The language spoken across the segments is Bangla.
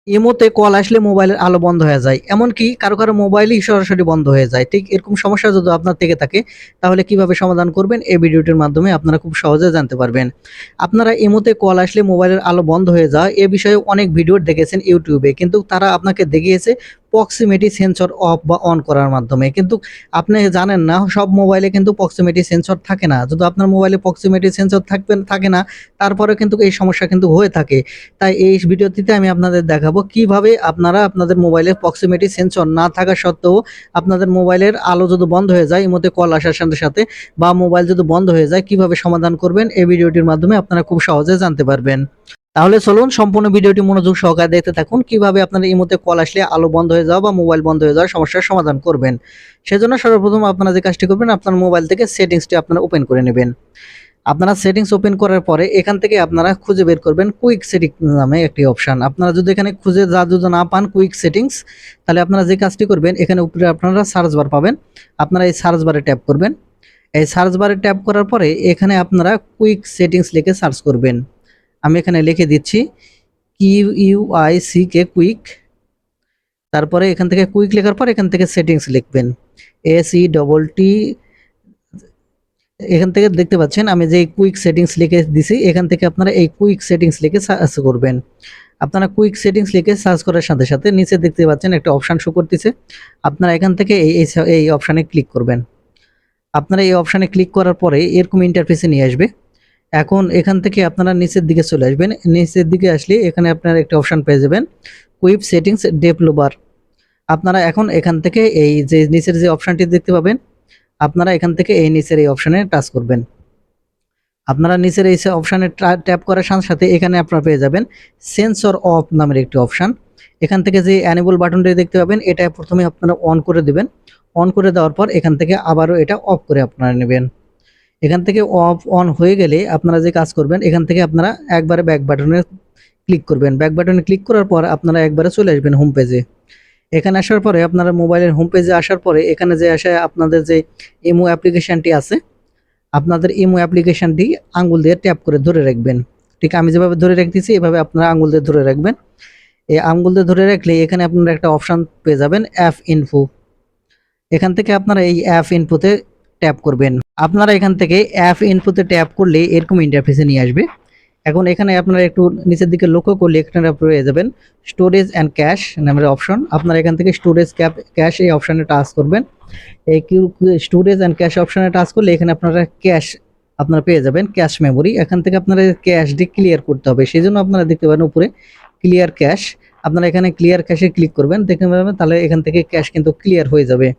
ইমোতে কল আসলে মোবাইলের আলো বন্ধ হয়ে যায়। এমনকি কারো মোবাইলই সরাসরি বন্ধ হয়ে যায়। ঠিক এরকম সমস্যা যদি আপনার থেকে থাকে, তাহলে কিভাবে সমাধান করবেন এই ভিডিওটির মাধ্যমে আপনারা খুব সহজে জানতে পারবেন। আপনারা ইমোতে কল আসলে মোবাইলের আলো বন্ধ হয়ে যাওয়া এ বিষয়ে অনেক ভিডিও দেখেছেন YouTube এ। কিন্তু তারা আপনাকে দেখিয়েছে প্রক্সিমিটি সেন্সর অফ বা অন করার মাধ্যমে। কিন্তু আপনি জানেন না সব মোবাইলে কিন্তু প্রক্সিমিটি সেন্সর থাকে না। যদি আপনার মোবাইলে প্রক্সিমিটি সেন্সর থাকে না, তারপরেও কিন্তু এই সমস্যা কিন্তু হয়ে থাকে। তাই এই ভিডিওটিতে আমি আপনাদের দেখাবো কিভাবে আপনারা আপনাদের মোবাইলে প্রক্সিমিটি সেন্সর না থাকা সত্ত্বেও আপনাদের মোবাইলের আলো যদি বন্ধ হয়ে যায় ইমোতে কল আসার সাথে সাথে বা মোবাইল যদি বন্ধ হয়ে যায় কিভাবে সমাধান করবেন এই ভিডিওটির মাধ্যমে আপনারা খুব সহজে জানতে পারবেন। তাহলে চলুন সম্পূর্ণ ভিডিওটি মনোযোগ সহকারে দেখতে থাকুন কিভাবে আপনারা ইমোতে কল আসলে আলো বন্ধ হয়ে যাওয়া বা মোবাইল বন্ধ হয়ে যাওয়ার সমস্যার সমাধান করবেন। সেজন্য সর্বপ্রথম আপনারা যে কাজটি করবেন আপনার মোবাইল থেকে সেটিংসটি আপনারা ওপেন করে নেবেন। আপনারা সেটিংস ওপেন করার পরে এখান থেকে আপনারা খুঁজে বের করবেন কুইক সেটিংস নামে একটি অপশন। আপনারা যদি এখানে খুঁজে যদি না পান কুইক সেটিংস, তাহলে আপনারা যে কাজটি করবেন এখানে উপরে আপনারা সার্চ বার পাবেন। আপনারা এই সার্চ বারে ট্যাপ করবেন। এই সার্চ বারে ট্যাপ করার পরে এখানে আপনারা কুইক সেটিংস লিখে সার্চ করবেন। আমি এখানে লিখে দিচ্ছি QUICK কুইক। তারপরে এখান থেকে কুইক লেখার পর এখান থেকে সেটিংস লিখবেন SETT। এখান থেকে দেখতে পাচ্ছেন আমি যে কুইক সেটিংস লিখে দিছি, এখান থেকে আপনারা এই কুইক সেটিংস লিখে সার্চ করবেন। আপনারা কুইক সেটিংস লিখে সার্চ করার সাথে সাথে নিচে দেখতে পাচ্ছেন একটা অপশান শো করতেছে। আপনারা এখান থেকে এই অপশানে ক্লিক করবেন। আপনারা এই অপশানে ক্লিক করার পরে এরকম ইন্টারফেসে নিয়ে আসবে। এখন এখান থেকে আপনারা নিচের দিকে চলে আসবেন। নিচের দিকে আসলে এখানে আপনারা একটা অপশান পেয়ে যাবেন কুইক সেটিংস ডেভেলপার। আপনারা এখন এখান থেকে এই যে নিচের যে অপশানটি দেখতে পাবেন, আপনারা এখান থেকে এই নিচের এই অপশানে টাচ করবেন। আপনারা নিচের এই অপশানে ট্যাপ করার সাথে সাথে এখানে আপনারা পেয়ে যাবেন সেন্সর অফ নামের একটি অপশান। এখান থেকে যে অ্যানেবল বাটনটি দেখতে পাবেন এটা প্রথমে আপনারা অন করে দিবেন। অন করে দেওয়ার পর এখান থেকে আবারও এটা অফ করে আপনারা নেবেন। এখান থেকে অফ অন হয়ে গেলে আপনারা যে কাজ করবেন এখান থেকে আপনারা একবারে ব্যাক বাটনে ক্লিক করবেন। ব্যাক বাটনে ক্লিক করার পর আপনারা একবারে চলে আসবেন হোম পেজে। এখানে আসার পরে আপনারা মোবাইলের হোম পেজে আসার পরে এখানে যে আসে আপনাদের যে ইমো অ্যাপ্লিকেশনটি আছে, আপনাদের ইমো অ্যাপ্লিকেশনটি আঙ্গুল দিয়ে ট্যাপ করে ধরে রাখবেন। ঠিক আমি যেভাবে ধরে রাখতেছি এভাবে আপনারা আঙ্গুল দিয়ে ধরে রাখবেন। এই আঙ্গুল দিয়ে ধরে রাখলে এখানে আপনারা একটা অপশান পেয়ে যাবেন অ্যাপ ইনফো। এখান থেকে আপনারা এই অ্যাপ ইনফোতে ট্যাপ করবেন। আপনারা এখান থেকে অ্যাপ ইনফোতে ট্যাপ করলে এরকম ইন্টারফেসে নিয়ে আসবে। এখন এখানে আপনারা একটু নিচের দিকে লক্ষ্য করলে এখানে পেয়ে যাবেন স্টোরেজ অ্যান্ড ক্যাশ নামের অপশন। আপনারা এখান থেকে স্টোরেজ ক্যাশ এই অপশানে টাচ করবেন। এই স্টোরেজ অ্যান্ড ক্যাশ অপশানে টাচ করলে এখানে আপনারা ক্যাশ আপনারা পেয়ে যাবেন ক্যাশ মেমোরি। এখান থেকে আপনারা ক্যাশটি ক্লিয়ার করতে হবে, সেই জন্য আপনারা দেখতে পাবেন উপরে ক্লিয়ার ক্যাশ। আপনারা এখানে ক্লিয়ার ক্যাশে ক্লিক করবেন, দেখতে পাবেন তাহলে এখান থেকে ক্যাশ কিন্তু ক্লিয়ার হয়ে যাবে।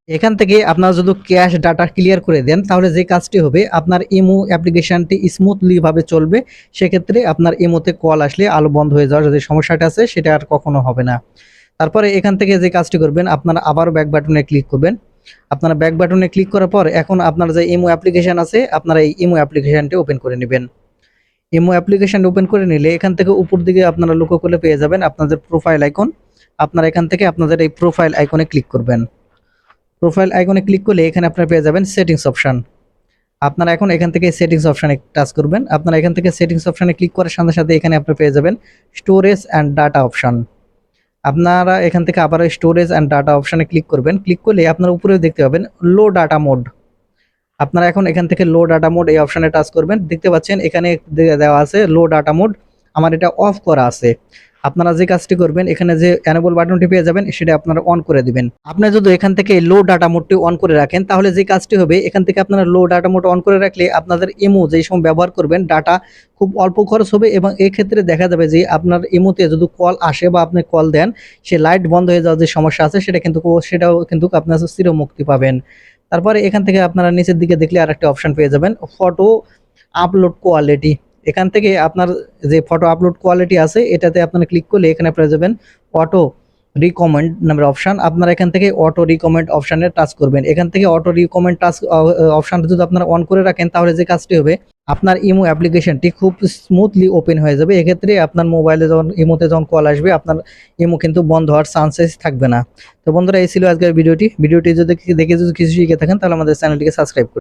এখান থেকে আপনারা যদি ক্যাশ ডাটা ক্লিয়ার করে দেন তাহলে যে কাজটি হবে আপনার ইমো অ্যাপ্লিকেশনটি স্মুথলি ভাবে চলবে। সেক্ষেত্রে আপনার ইমোতে কল আসলে আলো বন্ধ হয়ে যাওয়ার যে সমস্যাটা আছে সেটা আর কখনো হবে না। তারপরে এখান থেকে যে কাজটি করবেন আপনারা আবার ব্যাক বাটনে ক্লিক করবেন। আপনারা ব্যাক বাটনে ক্লিক করার পর এখন আপনার যে ইমো অ্যাপ্লিকেশন আছে আপনারা এই ইমো অ্যাপ্লিকেশনটি ওপেন করে নেবেন। ইমো অ্যাপ্লিকেশন ওপেন করে নিলে এখান থেকে উপর দিকে আপনারা লক্ষ্য করলে পেয়ে যাবেন আপনাদের প্রোফাইল আইকন। আপনারা এখান থেকে আপনাদের এই প্রোফাইল আইকনে ক্লিক করবেন। প্রোফাইল আইকনে ক্লিক করলে এখানে আপনারা পেয়ে যাবেন সেটিংস অপশন। আপনারা এখন এখান থেকে সেটিংস অপশানে টাচ করবেন। আপনারা এখান থেকে সেটিংস অপশানে ক্লিক করার সাথে সাথে এখানে আপনারা পেয়ে যাবেন স্টোরেজ অ্যান্ড ডাটা অপশান। আপনারা এখান থেকে আবার স্টোরেজ অ্যান্ড ডাটা অপশানে ক্লিক করবেন। ক্লিক করলে আপনারা উপরে দেখতে পাবেন লো ডাটা মোড। আপনারা এখন এখান থেকে লো ডাটা মোড এই অপশানে টাচ করবেন। দেখতে পাচ্ছেন এখানে দেওয়া আছে লো ডাটা মোড, আমার এটা অফ করা আছে। আপনারা যে কাজটি করবেন এখানে যে অ্যানেবল বাটনটি পেয়ে যাবেন সেটা আপনারা অন করে দিবেন। আপনি যদি এখান থেকে লো ডাটা মোডটি অন করে রাখেন তাহলে যে কাজটি হবে এখান থেকে আপনারা লো ডাটা মোড অন করে রাখলে আপনাদের ইমো যেই সময় ব্যবহার করবেন ডাটা খুব অল্প খরচ হবে এবং এই ক্ষেত্রে দেখা যাবে যে আপনার ইমোতে যদি কল আসে বা আপনি কল দেন সে লাইট বন্ধ হয়ে যাওয়ার যে সমস্যা আছে সেটাও কিন্তু আপনার চির মুক্তি পাবেন। তারপরে এখান থেকে আপনারা নিচের দিকে দেখলে আরেকটা অপশন পেয়ে যাবেন ফটো আপলোড কোয়ালিটি। এখান থেকে আপনার যে ফটো আপলোড কোয়ালিটি আছে এটাতে আপনারা ক্লিক করলে এখানে পেয়ে যাবেন অটো রিকমেন্ড নামের অপশান। আপনারা এখান থেকে অটো রিকমেন্ড অপশানে টাচ করবেন। এখান থেকে অটো রিকমেন্ড টাচ অপশানটা যদি আপনারা অন করে রাখেন তাহলে যে কাজটি হবে আপনার ইমো অ্যাপ্লিকেশনটি খুব স্মুথলি ওপেন হয়ে যাবে। এক্ষেত্রে আপনার মোবাইলে যখন ইমোতে যখন কল আসবে আপনার ইমো কিন্তু বন্ধ হওয়ার চান্সেস থাকবে না। তো বন্ধুরা এই ছিল আজকের ভিডিওটি যদি দেখে কিছু শিখে থাকেন তাহলে আমাদের চ্যানেলটিকে সাবস্ক্রাইব করুন।